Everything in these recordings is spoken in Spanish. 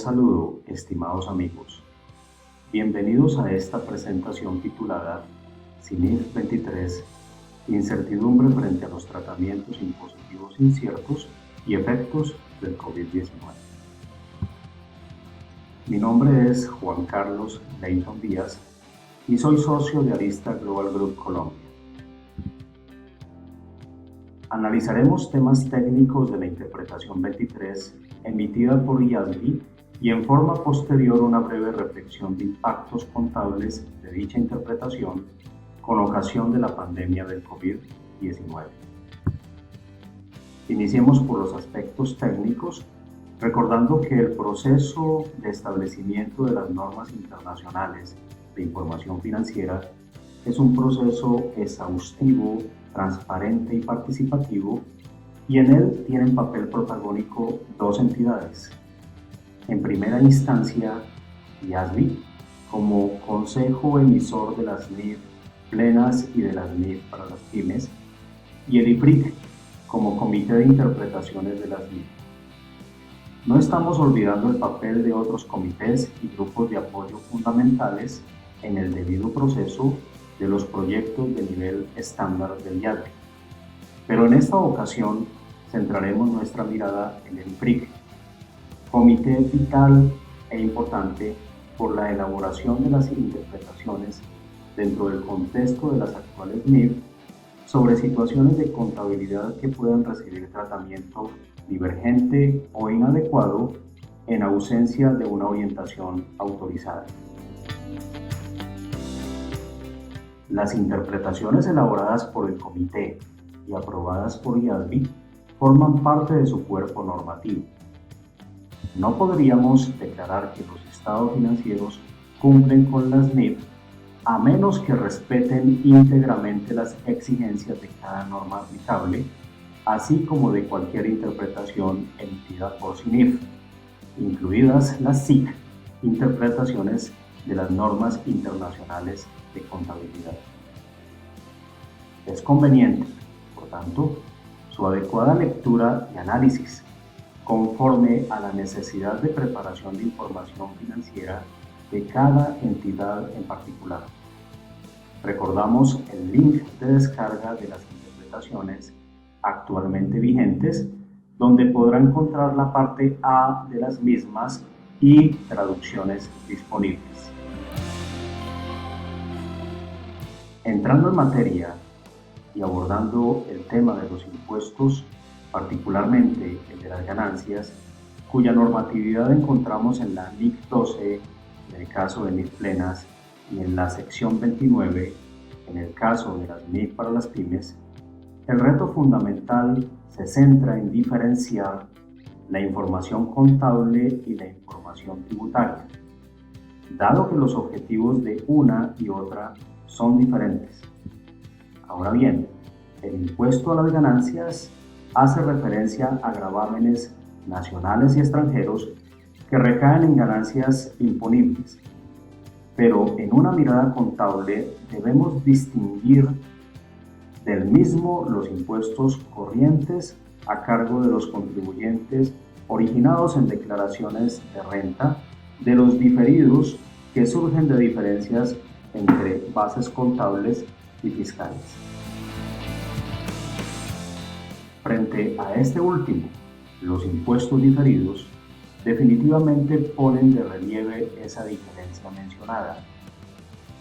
saludo, estimados amigos. Bienvenidos a esta presentación titulada CINIF 23, incertidumbre frente a los tratamientos impositivos inciertos y efectos del COVID-19. Mi nombre es Juan Carlos Leighton Díaz y soy socio de Arista Global Group Colombia. Analizaremos temas técnicos de la interpretación 23 emitida por IASB y en forma posterior una breve reflexión de impactos contables de dicha interpretación con ocasión de la pandemia del COVID-19. Iniciemos por los aspectos técnicos, recordando que el proceso de establecimiento de las normas internacionales de información financiera es un proceso exhaustivo, transparente y participativo, y en él tienen papel protagónico dos entidades. En primera instancia, IASB, como consejo emisor de las NIF plenas y de las NIF para las pymes, y el IFRIC, como comité de interpretaciones de las NIF. No estamos olvidando el papel de otros comités y grupos de apoyo fundamentales en el debido proceso de los proyectos de nivel estándar del IASB. Pero en esta ocasión centraremos nuestra mirada en el IFRIC, comité vital e importante por la elaboración de las interpretaciones dentro del contexto de las actuales NIF sobre situaciones de contabilidad que puedan recibir tratamiento divergente o inadecuado en ausencia de una orientación autorizada. Las interpretaciones elaboradas por el comité y aprobadas por IASB forman parte de su cuerpo normativo. No podríamos declarar que los estados financieros cumplen con las NIF a menos que respeten íntegramente las exigencias de cada norma aplicable, así como de cualquier interpretación emitida por CINIF, incluidas las SIC, interpretaciones de las normas internacionales de contabilidad. Es conveniente, por tanto, su adecuada lectura y análisis, conforme a la necesidad de preparación de información financiera de cada entidad en particular. Recordamos el link de descarga de las interpretaciones actualmente vigentes, donde podrá encontrar la parte A de las mismas y traducciones disponibles. Entrando en materia y abordando el tema de los impuestos, particularmente el de las ganancias, cuya normatividad encontramos en la NIC 12 en el caso de NIF plenas y en la sección 29 en el caso de las NIF para las pymes, el reto fundamental se centra en diferenciar la información contable y la información tributaria, dado que los objetivos de una y otra son diferentes. Ahora bien, el impuesto a las ganancias hace referencia a gravámenes nacionales y extranjeros que recaen en ganancias imponibles, pero en una mirada contable debemos distinguir del mismo los impuestos corrientes a cargo de los contribuyentes originados en declaraciones de renta, de los diferidos que surgen de diferencias entre bases contables y fiscales. Frente a este último, los impuestos diferidos definitivamente ponen de relieve esa diferencia mencionada.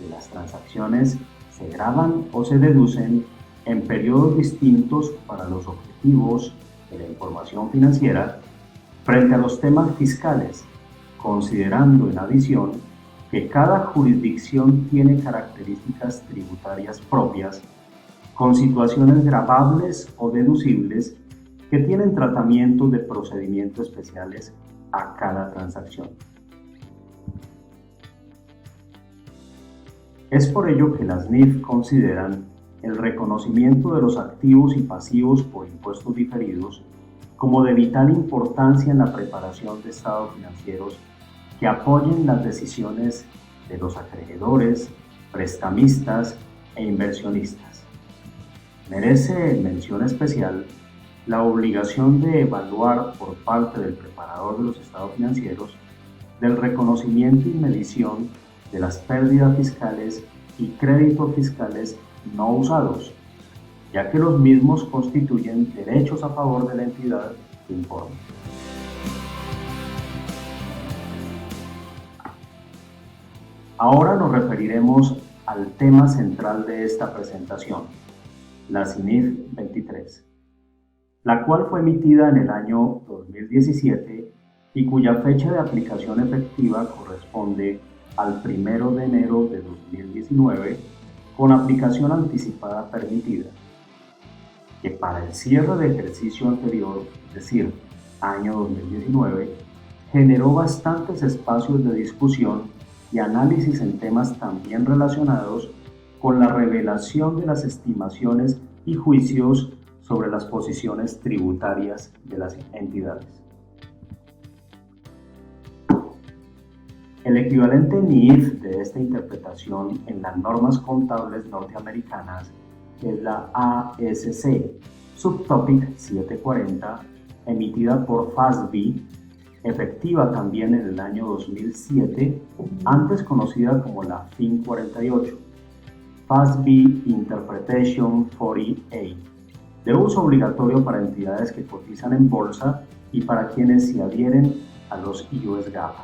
Las transacciones se gravan o se deducen en periodos distintos para los objetivos de la información financiera frente a los temas fiscales, considerando en adición que cada jurisdicción tiene características tributarias propias, con situaciones gravables o deducibles que tienen tratamientos de procedimiento especiales a cada transacción. Es por ello que las NIF consideran el reconocimiento de los activos y pasivos por impuestos diferidos como de vital importancia en la preparación de estados financieros que apoyen las decisiones de los acreedores, prestamistas e inversionistas. Merece mención especial la obligación de evaluar por parte del preparador de los estados financieros del reconocimiento y medición de las pérdidas fiscales y créditos fiscales no usados, ya que los mismos constituyen derechos a favor de la entidad que informa. Ahora nos referiremos al tema central de esta presentación, la CINIF 23, la cual fue emitida en el año 2017 y cuya fecha de aplicación efectiva corresponde al 1 de enero de 2019 con aplicación anticipada permitida, que para el cierre de ejercicio anterior, es decir, año 2019, generó bastantes espacios de discusión y análisis en temas también relacionados con la revelación de las estimaciones y juicios sobre las posiciones tributarias de las entidades. El equivalente NIF de esta interpretación en las normas contables norteamericanas es la ASC, Subtopic 740, emitida por FASB, efectiva también en el año 2007, antes conocida como la FIN 48, FASB Interpretation 48, de uso obligatorio para entidades que cotizan en bolsa y para quienes se adhieren a los US GAAP.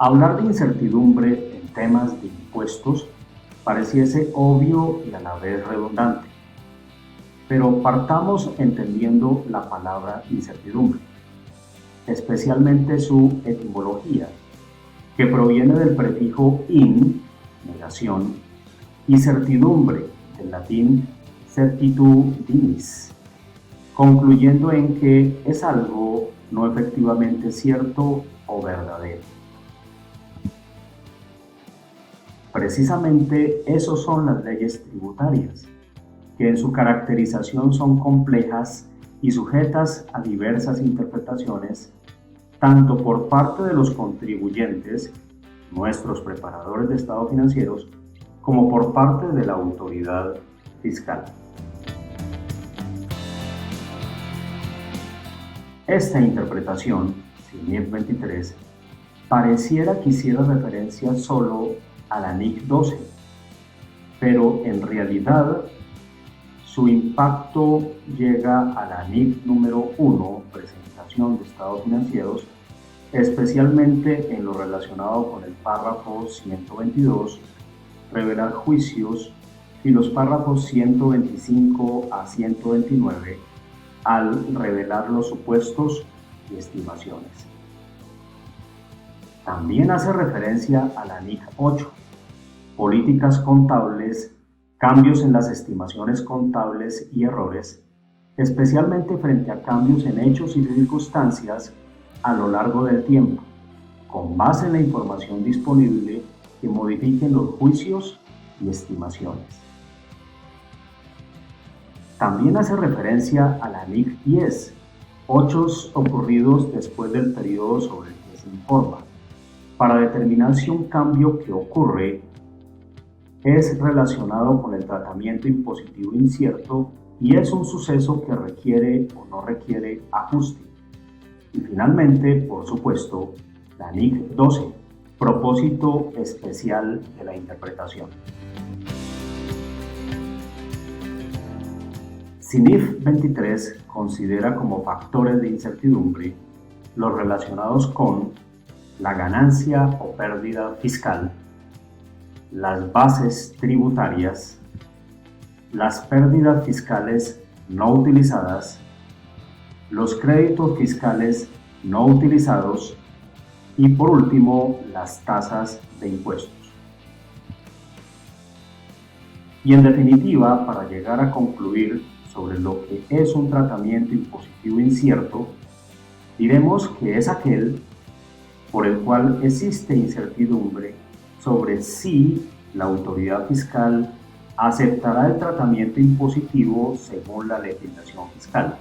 Hablar de incertidumbre en temas de impuestos pareciese obvio y a la vez redundante, pero partamos entendiendo la palabra incertidumbre, especialmente su etimología, que proviene del prefijo in, negación, y certidumbre, del latín certitudinis, concluyendo en que es algo no efectivamente cierto o verdadero. Precisamente esos son las leyes tributarias, que en su caracterización son complejas y sujetas a diversas interpretaciones, tanto por parte de los contribuyentes, nuestros preparadores de estados financieros, como por parte de la autoridad fiscal. Esta interpretación, CINIF 23, pareciera que hiciera referencia solo a la NIC 12, pero en realidad su impacto llega a la NIC número 1, presentación de estados financieros, especialmente en lo relacionado con el párrafo 122, revelar juicios, y los párrafos 125 a 129, al revelar los supuestos y estimaciones. También hace referencia a la NIC 8, políticas contables, cambios en las estimaciones contables y errores, especialmente frente a cambios en hechos y circunstancias a lo largo del tiempo, con base en la información disponible que modifiquen los juicios y estimaciones. También hace referencia a la NIC 10, hechos ocurridos después del periodo sobre el que se informa, para determinar si un cambio que ocurre es relacionado con el tratamiento impositivo incierto y es un suceso que requiere o no requiere ajuste. Y finalmente, por supuesto, la NIC 12, propósito especial de la interpretación. CINIF 23 considera como factores de incertidumbre los relacionados con la ganancia o pérdida fiscal, las bases tributarias, las pérdidas fiscales no utilizadas, los créditos fiscales no utilizados y por último las tasas de impuestos. Y en definitiva, para llegar a concluir sobre lo que es un tratamiento impositivo incierto, diremos que es aquel por el cual existe incertidumbre sobre si la autoridad fiscal aceptará el tratamiento impositivo según la legislación fiscal.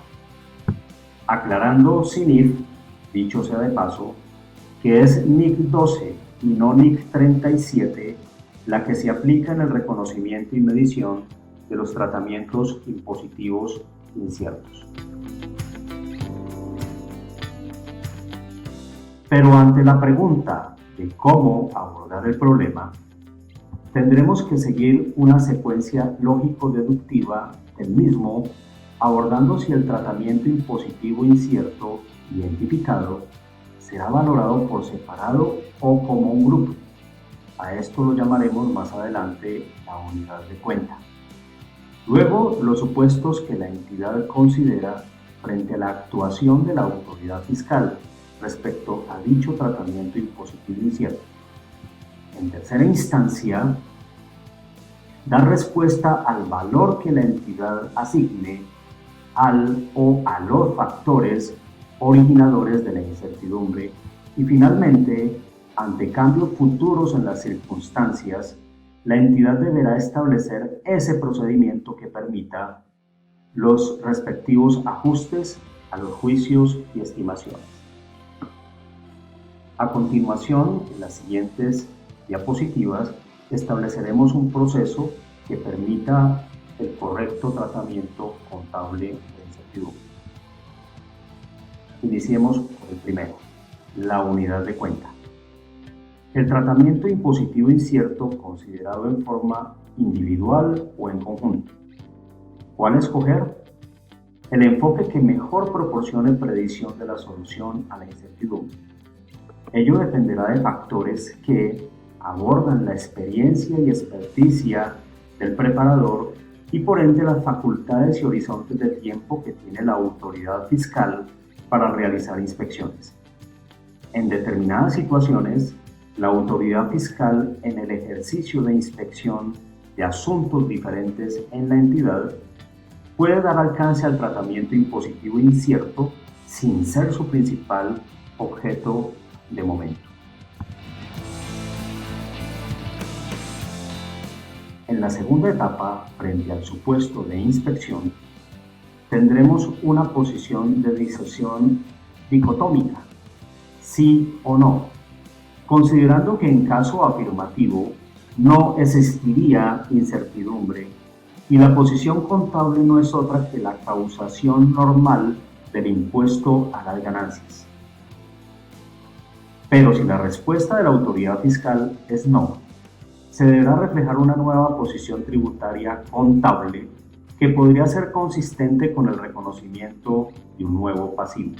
Aclarando CINIF, dicho sea de paso, que es NIC 12 y no NIC 37 la que se aplica en el reconocimiento y medición de los tratamientos impositivos inciertos. Pero ante la pregunta de cómo abordar el problema, tendremos que seguir una secuencia lógico-deductiva del mismo, abordando si el tratamiento impositivo incierto identificado será valorado por separado o como un grupo. A esto lo llamaremos más adelante la unidad de cuenta. Luego, los supuestos que la entidad considera frente a la actuación de la autoridad fiscal respecto a dicho tratamiento impositivo incierto. En tercera instancia, dar respuesta al valor que la entidad asigne al o a los factores originadores de la incertidumbre y finalmente, ante cambios futuros en las circunstancias, la entidad deberá establecer ese procedimiento que permita los respectivos ajustes a los juicios y estimaciones. A continuación, en las siguientes diapositivas, estableceremos un proceso que permita el correcto tratamiento contable de incertidumbre. Iniciemos por el primero, la unidad de cuenta. El tratamiento impositivo incierto considerado en forma individual o en conjunto. ¿Cuál escoger? El enfoque que mejor proporcione predicción de la solución a la incertidumbre. Ello dependerá de factores que abordan la experiencia y experticia del preparador y por ende las facultades y horizontes de tiempo que tiene la autoridad fiscal para realizar inspecciones. En determinadas situaciones, la autoridad fiscal en el ejercicio de inspección de asuntos diferentes en la entidad puede dar alcance al tratamiento impositivo incierto sin ser su principal objeto de momento. En la segunda etapa, frente al supuesto de inspección, tendremos una posición de discusión dicotómica, sí o no, considerando que en caso afirmativo no existiría incertidumbre y la posición contable no es otra que la causación normal del impuesto a las ganancias. Pero si la respuesta de la autoridad fiscal es no, se deberá reflejar una nueva posición tributaria contable que podría ser consistente con el reconocimiento de un nuevo pasivo.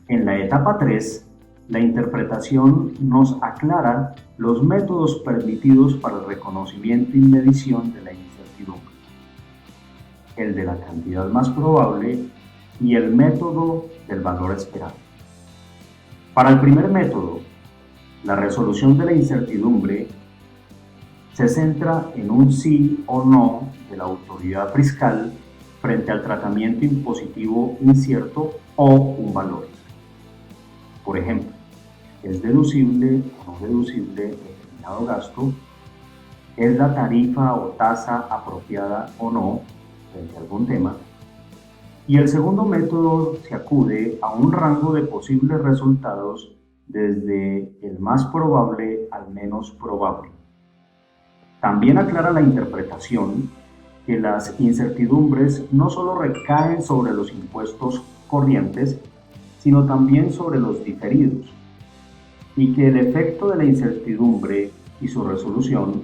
En la etapa 3, la interpretación nos aclara los métodos permitidos para el reconocimiento y medición de la incertidumbre, el de la cantidad más probable y el método del valor esperado. Para el primer método, la resolución de la incertidumbre se centra en un sí o no de la autoridad fiscal frente al tratamiento impositivo incierto o un valor. Por ejemplo, ¿es deducible o no deducible determinado gasto? ¿Es la tarifa o tasa apropiada o no frente a algún tema? Y el segundo método se acude a un rango de posibles resultados desde el más probable al menos probable. También aclara la interpretación que las incertidumbres no solo recaen sobre los impuestos corrientes, sino también sobre los diferidos, y que el efecto de la incertidumbre y su resolución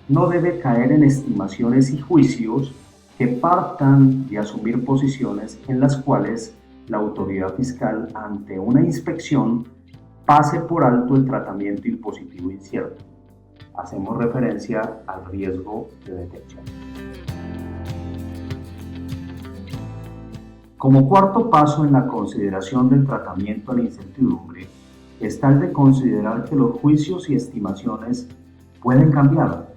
no debe caer en estimaciones y juicios que partan de asumir posiciones en las cuales la autoridad fiscal ante una inspección pase por alto el tratamiento impositivo incierto. Hacemos referencia al riesgo de detección. Como cuarto paso en la consideración del tratamiento a la incertidumbre está el de considerar que los juicios y estimaciones pueden cambiar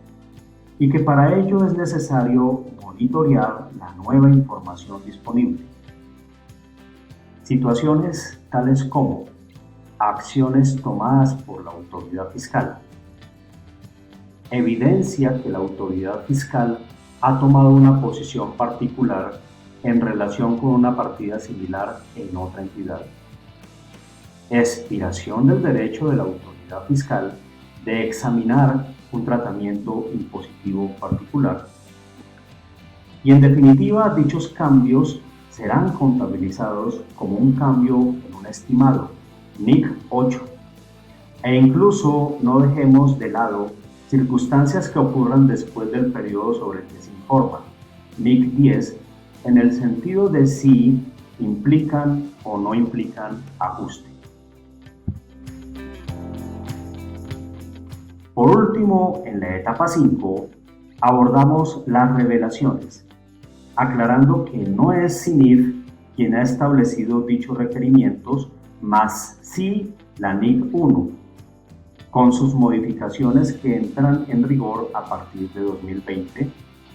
y que para ello es necesario monitorear la nueva información disponible. Situaciones tales como acciones tomadas por la autoridad fiscal, evidencia que la autoridad fiscal ha tomado una posición particular en relación con una partida similar en otra entidad, expiración del derecho de la autoridad fiscal de examinar un tratamiento impositivo particular. Y en definitiva, dichos cambios serán contabilizados como un cambio en un estimado, NIC 8. E incluso no dejemos de lado circunstancias que ocurran después del periodo sobre el que se informa, NIC 10, en el sentido de si implican o no implican ajuste. Por último, en la etapa 5, abordamos las revelaciones, aclarando que no es CINIF quien ha establecido dichos requerimientos, mas sí la NIC 1, con sus modificaciones que entran en rigor a partir de 2020,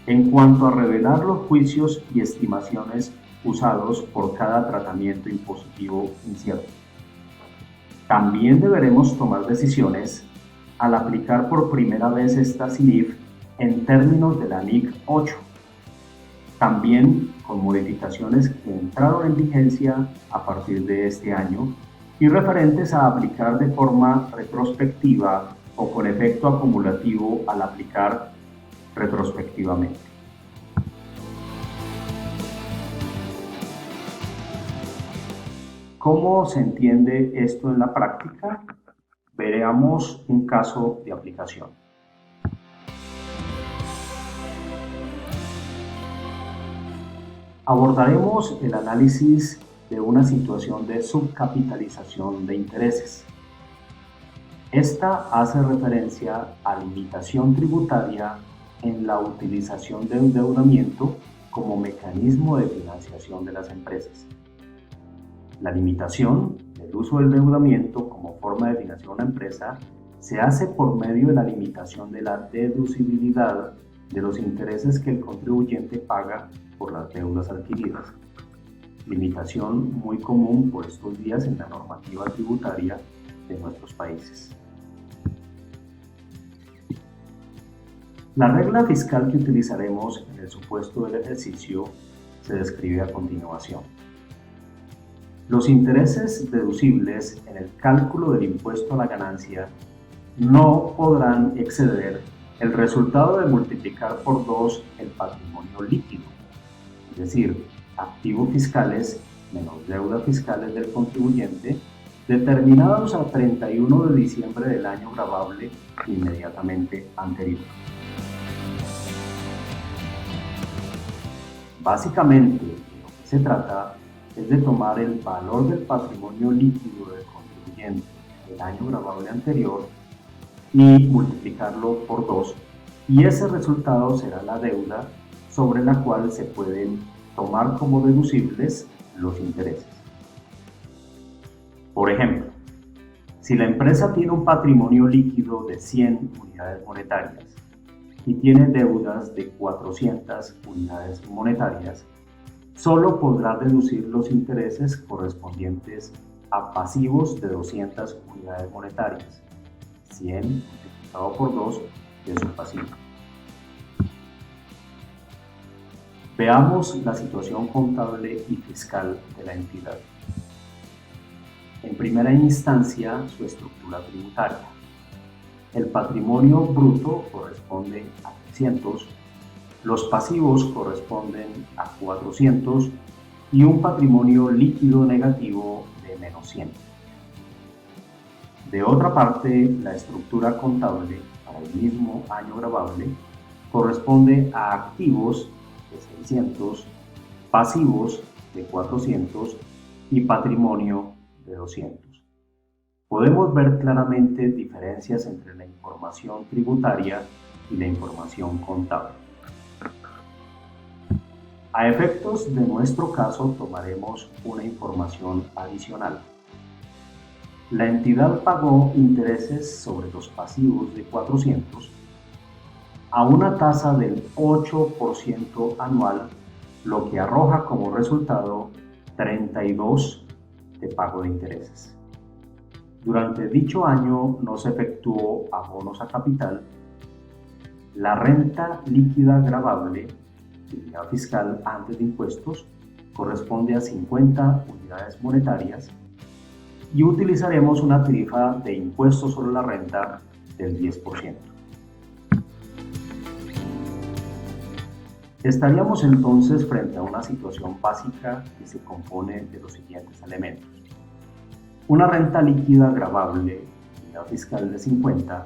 en cuanto a revelar los juicios y estimaciones usados por cada tratamiento impositivo incierto. También deberemos tomar decisiones al aplicar por primera vez esta CINIF en términos de la NIC 8, también con modificaciones que entraron en vigencia a partir de este año y referentes a aplicar de forma retrospectiva o con efecto acumulativo al aplicar retrospectivamente. ¿Cómo se entiende esto en la práctica? Veamos un caso de aplicación. Abordaremos el análisis de una situación de subcapitalización de intereses. Esta hace referencia a limitación tributaria en la utilización de endeudamiento como mecanismo de financiación de las empresas. La limitación del uso del endeudamiento como forma de financiar una empresa se hace por medio de la limitación de la deducibilidad de los intereses que el contribuyente paga por las deudas adquiridas. Limitación muy común por estos días en la normativa tributaria de nuestros países. La regla fiscal que utilizaremos en el supuesto del ejercicio se describe a continuación. Los intereses deducibles en el cálculo del impuesto a la ganancia no podrán exceder el resultado de multiplicar por 2 el patrimonio líquido, es decir, activos fiscales menos deudas fiscales del contribuyente, determinados a 31 de diciembre del año gravable inmediatamente anterior. Básicamente, de lo que se trata es de tomar el valor del patrimonio líquido del contribuyente del año gravable anterior y multiplicarlo por 2, y ese resultado será la deuda sobre la cual se pueden tomar como deducibles los intereses. Por ejemplo, si la empresa tiene un patrimonio líquido de 100 unidades monetarias y tiene deudas de 400 unidades monetarias, solo podrá deducir los intereses correspondientes a pasivos de 200 unidades monetarias, 100 multiplicado por 2 de su pasivo. Veamos la situación contable y fiscal de la entidad. En primera instancia, su estructura tributaria. El patrimonio bruto corresponde a 300, los pasivos corresponden a 400 y un patrimonio líquido negativo de menos 100. De otra parte, la estructura contable para el mismo año gravable corresponde a activos de 600, pasivos de 400 y patrimonio de 200. Podemos ver claramente diferencias entre la información tributaria y la información contable. A efectos de nuestro caso, tomaremos una información adicional. La entidad pagó intereses sobre los pasivos de 400 a una tasa del 8% anual, lo que arroja como resultado 32 de pago de intereses. Durante dicho año no se efectuó abonos a capital. La renta líquida gravable, utilidad fiscal antes de impuestos, corresponde a 50 unidades monetarias y utilizaremos una tarifa de impuesto sobre la renta del 10%. Estaríamos entonces frente a una situación básica que se compone de los siguientes elementos. Una renta líquida gravable, unidad fiscal de 50,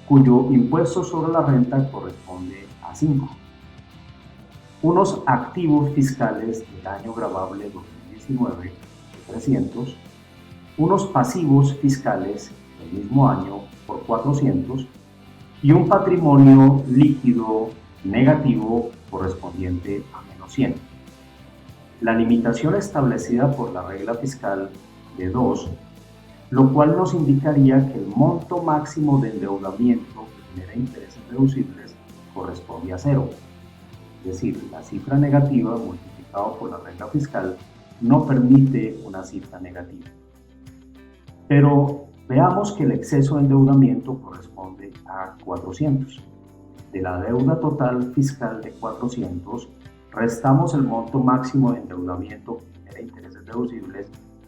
cuyo impuesto sobre la renta corresponde a 5. Unos activos fiscales del año gravable 2019 de 300, unos pasivos fiscales del mismo año por 400 y un patrimonio líquido negativo correspondiente a menos 100. La limitación establecida por la regla fiscal de 2, lo cual nos indicaría que el monto máximo de endeudamiento que genera intereses deducibles corresponde a 0. Es decir, la cifra negativa multiplicado por la regla fiscal no permite una cifra negativa. Pero veamos que el exceso de endeudamiento corresponde a 400. De la deuda total fiscal de 400, restamos el monto máximo de endeudamiento que genera intereses deducibles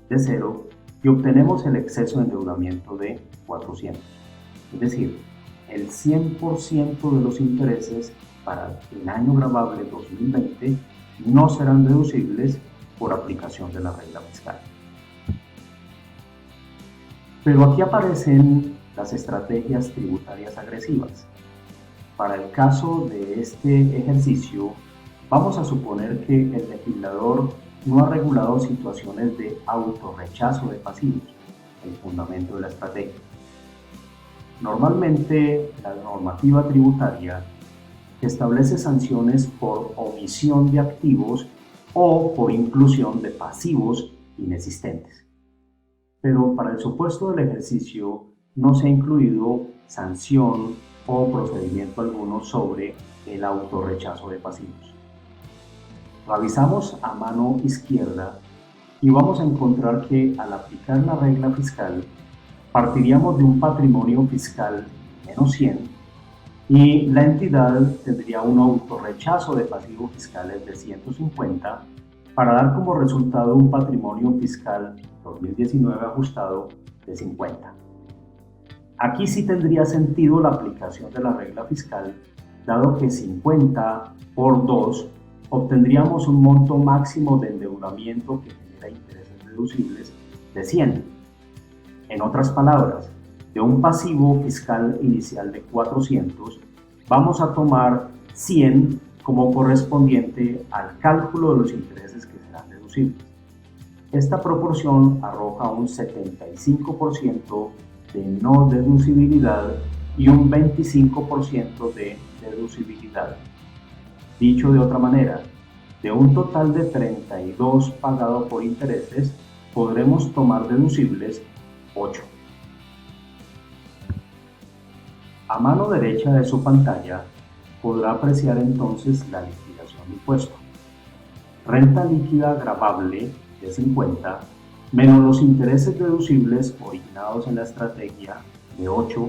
de 0 y obtenemos el exceso de endeudamiento de 400. Es decir, el 100% de los intereses para el año gravable 2020 no serán deducibles por aplicación de la regla fiscal. Pero aquí aparecen las estrategias tributarias agresivas. Para el caso de este ejercicio, vamos a suponer que el legislador no ha regulado situaciones de autorrechazo de pasivos, el fundamento de la estrategia. Normalmente, la normativa tributaria establece sanciones por omisión de activos o por inclusión de pasivos inexistentes. Pero para el supuesto del ejercicio no se ha incluido sanción o procedimiento alguno sobre el autorrechazo de pasivos. Revisamos a mano izquierda y vamos a encontrar que al aplicar la regla fiscal partiríamos de un patrimonio fiscal menos 100 y la entidad tendría un autorrechazo de pasivos fiscales de 150 para dar como resultado un patrimonio fiscal 2019 ajustado de 50. Aquí sí tendría sentido la aplicación de la regla fiscal, dado que 50 por 2 obtendríamos un monto máximo de endeudamiento que genera intereses deducibles de 100. En otras palabras, de un pasivo fiscal inicial de 400, vamos a tomar 100 como correspondiente al cálculo de los intereses que serán deducibles. Esta proporción arroja un 75% de no deducibilidad y un 25% de deducibilidad. Dicho de otra manera, de un total de 32 pagado por intereses, podremos tomar deducibles 8. A mano derecha de su pantalla podrá apreciar entonces la liquidación de impuesto. Renta líquida gravable de 50 menos los intereses deducibles originados en la estrategia de 8,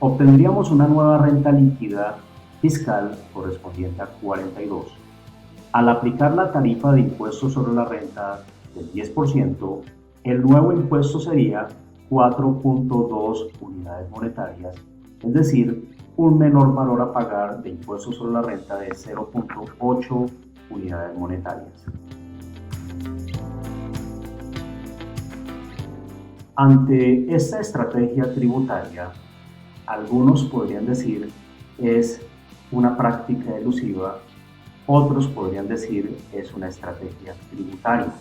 obtendríamos una nueva renta líquida fiscal correspondiente a 42. Al aplicar la tarifa de impuesto sobre la renta del 10%, el nuevo impuesto sería 4.2 unidades monetarias, es decir, un menor valor a pagar de impuesto sobre la renta de 0.8 unidades monetarias. Ante esta estrategia tributaria, algunos podrían decir es una práctica elusiva, otros podrían decir es una estrategia tributaria.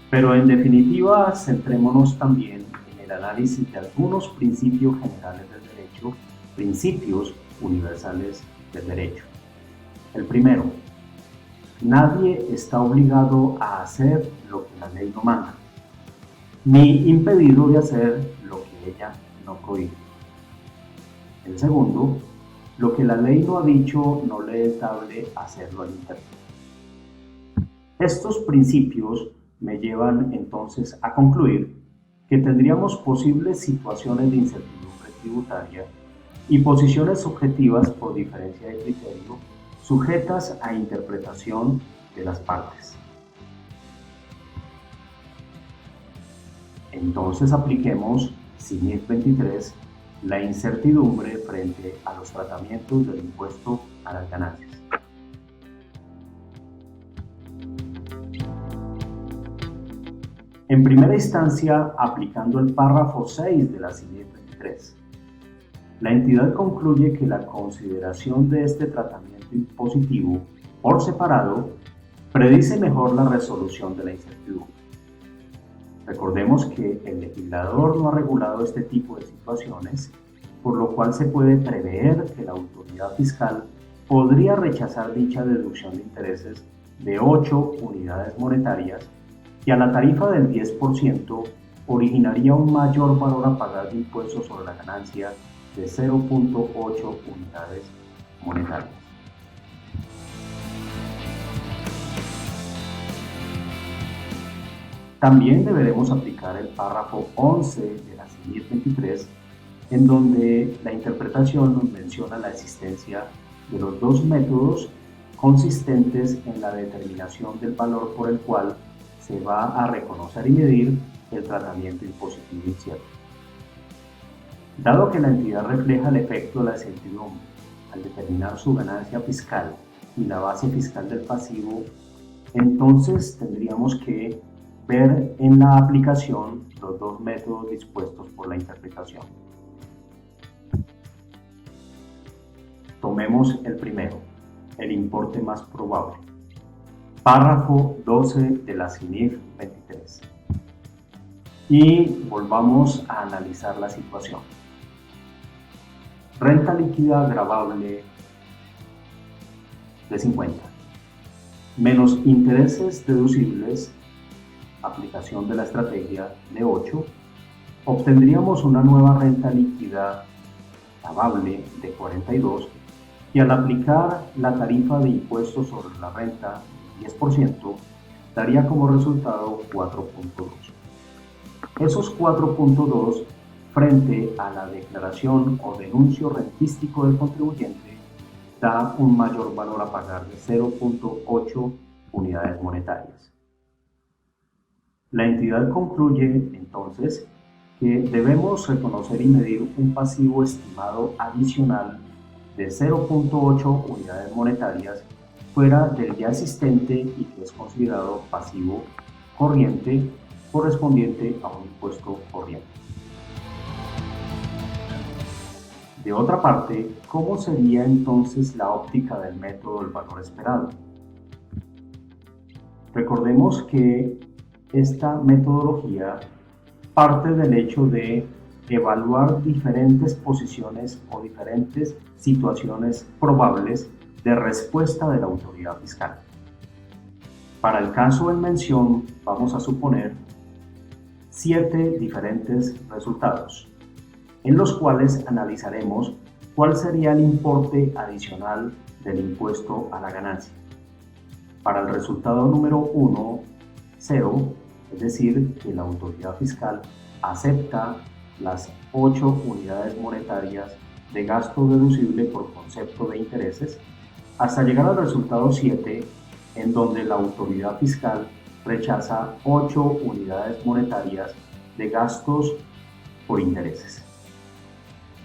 Pero en definitiva, centrémonos también en el análisis de algunos principios generales del derecho, principios universales del derecho. El primero, nadie está obligado a hacer lo que la ley no manda, ni impedido de hacer lo que ella no prohíbe. El segundo, lo que la ley no ha dicho no le es dable hacerlo al intérprete. Estos principios me llevan entonces a concluir que tendríamos posibles situaciones de incertidumbre tributaria y posiciones subjetivas por diferencia de criterio sujetas a interpretación de las partes. Entonces apliquemos, CIMIC 23, la incertidumbre frente a los tratamientos del impuesto a las ganancias. En primera instancia, aplicando el párrafo 6 de la CINIF 23, la entidad concluye que la consideración de este tratamiento impositivo por separado predice mejor la resolución de la incertidumbre. Recordemos que el legislador no ha regulado este tipo de situaciones, por lo cual se puede prever que la autoridad fiscal podría rechazar dicha deducción de intereses de 8 unidades monetarias y a la tarifa del 10% originaría un mayor valor a pagar de impuestos sobre la ganancia de 0.8 unidades monetarias. También deberemos aplicar el párrafo 11 de la CINIF 23, en donde la interpretación nos menciona la existencia de los dos métodos consistentes en la determinación del valor por el cual se va a reconocer y medir el tratamiento impositivo incierto. Dado que la entidad refleja el efecto de la incertidumbre al determinar su ganancia fiscal y la base fiscal del pasivo, entonces tendríamos que ver en la aplicación los dos métodos dispuestos por la interpretación. Tomemos el primero, el importe más probable. Párrafo 12 de la CINIF 23. Y volvamos a analizar la situación. Renta líquida gravable de 50, menos intereses deducibles, aplicación de la estrategia de 8, obtendríamos una nueva renta líquida gravable de 42 y al aplicar la tarifa de impuestos sobre la renta 10%, daría como resultado 4.2. Esos 4.2 frente a la declaración o denuncio rentístico del contribuyente da un mayor valor a pagar de 0.8 unidades monetarias. La entidad concluye entonces que debemos reconocer y medir un pasivo estimado adicional de 0.8 unidades monetarias fuera del ya existente y que es considerado pasivo corriente correspondiente a un impuesto corriente. De otra parte, ¿cómo sería entonces la óptica del método del valor esperado? Recordemos que esta metodología parte del hecho de evaluar diferentes posiciones o diferentes situaciones probables de respuesta de la autoridad fiscal. Para el caso en mención, vamos a suponer 7 diferentes resultados, en los cuales analizaremos cuál sería el importe adicional del impuesto a la ganancia. Para el resultado número 1, 0, es decir, que la autoridad fiscal acepta las 8 unidades monetarias de gasto deducible por concepto de intereses, hasta llegar al resultado 7, en donde la autoridad fiscal rechaza 8 unidades monetarias de gastos por intereses.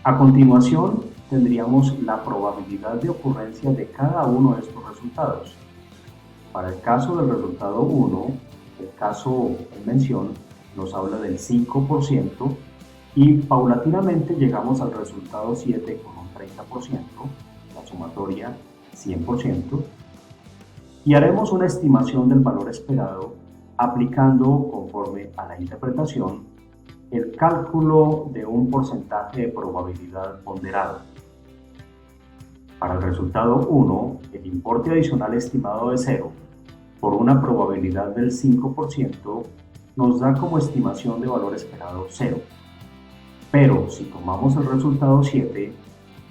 A continuación, tendríamos la probabilidad de ocurrencia de cada uno de estos resultados. Para el caso del resultado 1, el caso en mención nos habla del 5% y paulatinamente llegamos al resultado 7 con un 30%, la sumatoria 100%, y haremos una estimación del valor esperado aplicando, conforme a la interpretación, el cálculo de un porcentaje de probabilidad ponderado. Para el resultado 1, el importe adicional estimado de 0 por una probabilidad del 5% nos da como estimación de valor esperado 0. Pero si tomamos el resultado 7,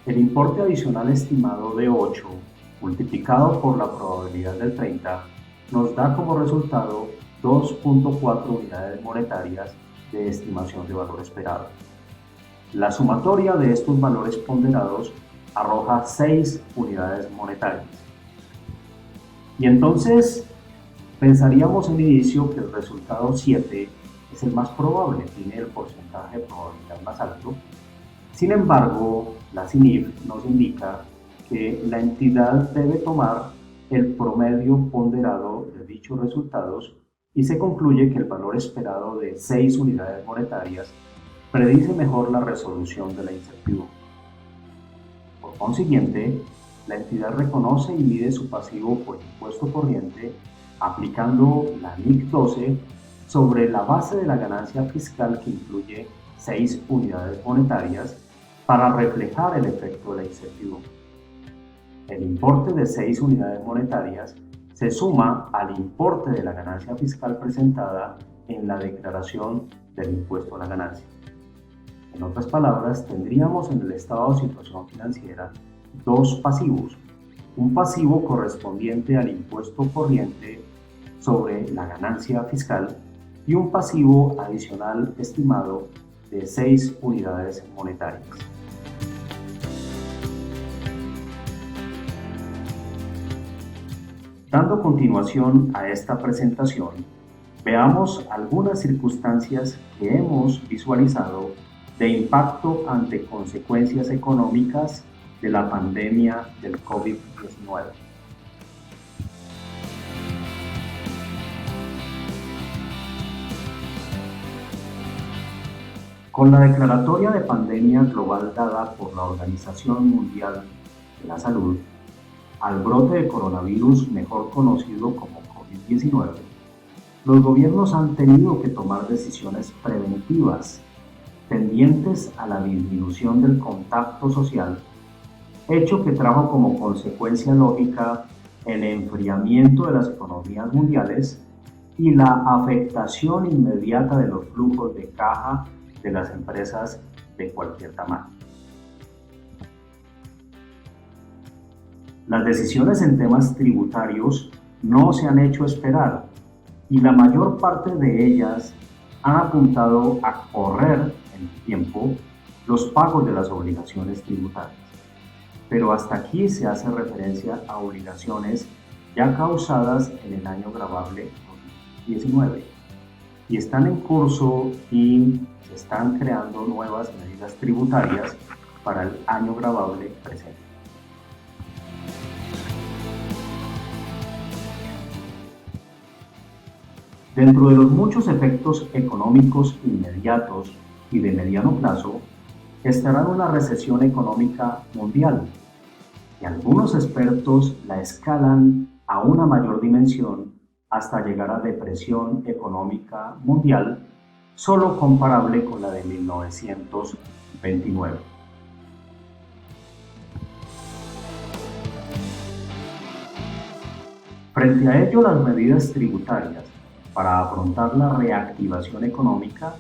el importe adicional estimado de 8 multiplicado por la probabilidad del 30 nos da como resultado 2.4 unidades monetarias de estimación de valor esperado. La sumatoria de estos valores ponderados arroja 6 unidades monetarias. Y entonces pensaríamos en inicio que el resultado 7 es el más probable, tiene el porcentaje de probabilidad más alto. Sin embargo, la CINIF nos indica que la entidad debe tomar el promedio ponderado de dichos resultados y se concluye que el valor esperado de 6 unidades monetarias predice mejor la resolución de la incertidumbre. Por consiguiente, la entidad reconoce y mide su pasivo por impuesto corriente aplicando la NIC 12 sobre la base de la ganancia fiscal que incluye 6 unidades monetarias para reflejar el efecto de la incertidumbre. El importe de 6 unidades monetarias se suma al importe de la ganancia fiscal presentada en la declaración del impuesto a la ganancia. En otras palabras, tendríamos en el estado de situación financiera dos pasivos. Un pasivo correspondiente al impuesto corriente sobre la ganancia fiscal y un pasivo adicional estimado de 6 unidades monetarias. Dando continuación a esta presentación, veamos algunas circunstancias que hemos visualizado de impacto ante consecuencias económicas de la pandemia del COVID-19. Con la declaratoria de pandemia global dada por la Organización Mundial de la Salud, al brote de coronavirus mejor conocido como COVID-19, los gobiernos han tenido que tomar decisiones preventivas tendientes a la disminución del contacto social, hecho que trajo como consecuencia lógica el enfriamiento de las economías mundiales y la afectación inmediata de los flujos de caja de las empresas de cualquier tamaño. Las decisiones en temas tributarios no se han hecho esperar y la mayor parte de ellas han apuntado a correr en el tiempo los pagos de las obligaciones tributarias. Pero hasta aquí se hace referencia a obligaciones ya causadas en el año gravable 2019 y están en curso y se están creando nuevas medidas tributarias para el año gravable presente. Dentro de los muchos efectos económicos inmediatos y de mediano plazo, estarán una recesión económica mundial, y algunos expertos la escalan a una mayor dimensión hasta llegar a depresión económica mundial, solo comparable con la de 1929. Frente a ello, las medidas tributarias para afrontar la reactivación económica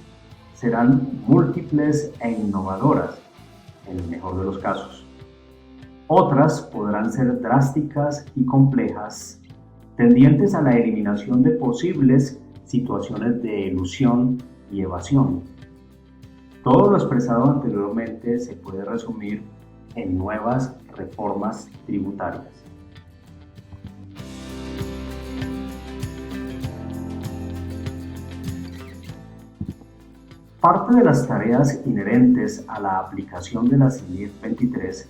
serán múltiples e innovadoras, en el mejor de los casos. Otras podrán ser drásticas y complejas, tendientes a la eliminación de posibles situaciones de elusión y evasión. Todo lo expresado anteriormente se puede resumir en nuevas reformas tributarias. Parte de las tareas inherentes a la aplicación de la CINIF 23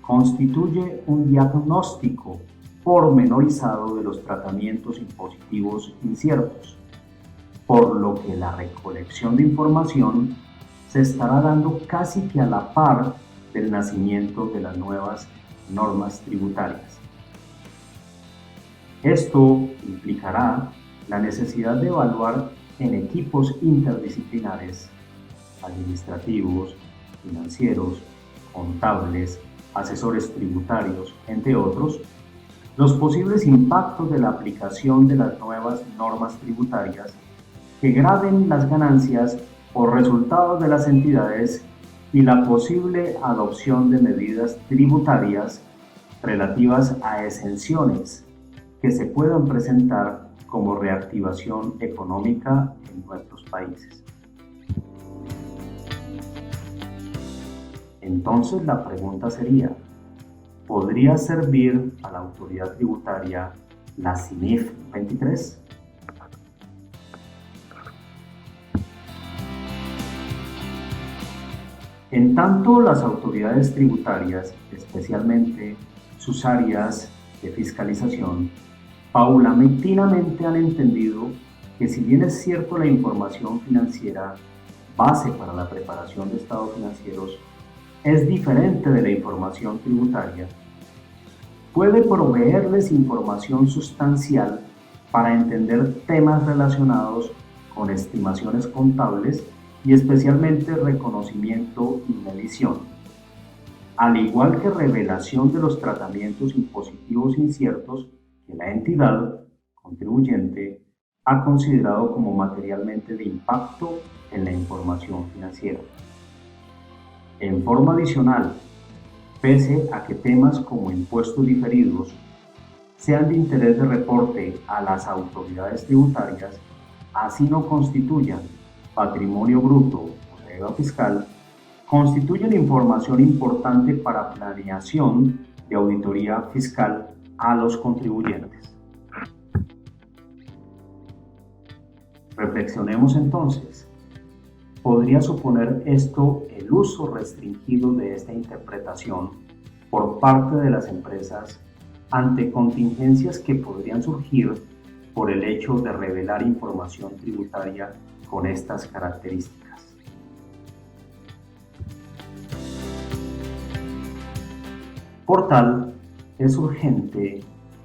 constituye un diagnóstico pormenorizado de los tratamientos impositivos inciertos, por lo que la recolección de información se estará dando casi que a la par del nacimiento de las nuevas normas tributarias. Esto implicará la necesidad de evaluar en equipos interdisciplinares, administrativos, financieros, contables, asesores tributarios, entre otros, los posibles impactos de la aplicación de las nuevas normas tributarias que graven las ganancias o resultados de las entidades y la posible adopción de medidas tributarias relativas a exenciones que se puedan presentar como reactivación económica en nuestros países. Entonces la pregunta sería, ¿podría servir a la autoridad tributaria la CINIF 23? En tanto, las autoridades tributarias, especialmente sus áreas de fiscalización paulatinamente han entendido que si bien es cierto la información financiera, base para la preparación de estados financieros, es diferente de la información tributaria, puede proveerles información sustancial para entender temas relacionados con estimaciones contables y especialmente reconocimiento y medición, al igual que revelación de los tratamientos impositivos inciertos que la entidad contribuyente ha considerado como materialmente de impacto en la información financiera. En forma adicional, pese a que temas como impuestos diferidos sean de interés de reporte a las autoridades tributarias, así no constituyan patrimonio bruto o deuda fiscal, constituyen información importante para planeación de auditoría fiscal a los contribuyentes. Reflexionemos entonces. ¿Podría suponer esto el uso restringido de esta interpretación por parte de las empresas ante contingencias que podrían surgir por el hecho de revelar información tributaria con estas características? Por tal, es urgente,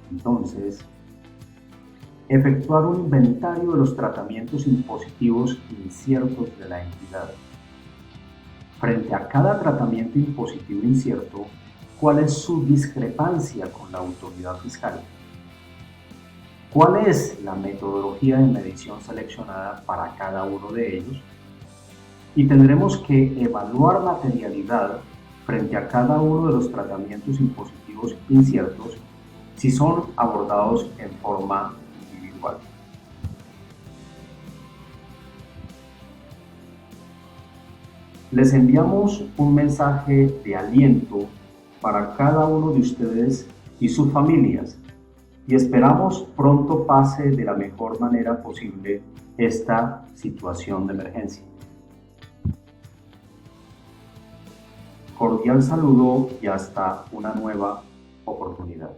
entonces, efectuar un inventario de los tratamientos impositivos inciertos de la entidad. Frente a cada tratamiento impositivo incierto, ¿cuál es su discrepancia con la autoridad fiscal? ¿Cuál es la metodología de medición seleccionada para cada uno de ellos? Y tendremos que evaluar materialidad frente a cada uno de los tratamientos impositivos inciertos si son abordados en forma individual. Les enviamos un mensaje de aliento para cada uno de ustedes y sus familias y esperamos pronto pase de la mejor manera posible esta situación de emergencia. Cordial saludo y hasta una nueva oportunidad.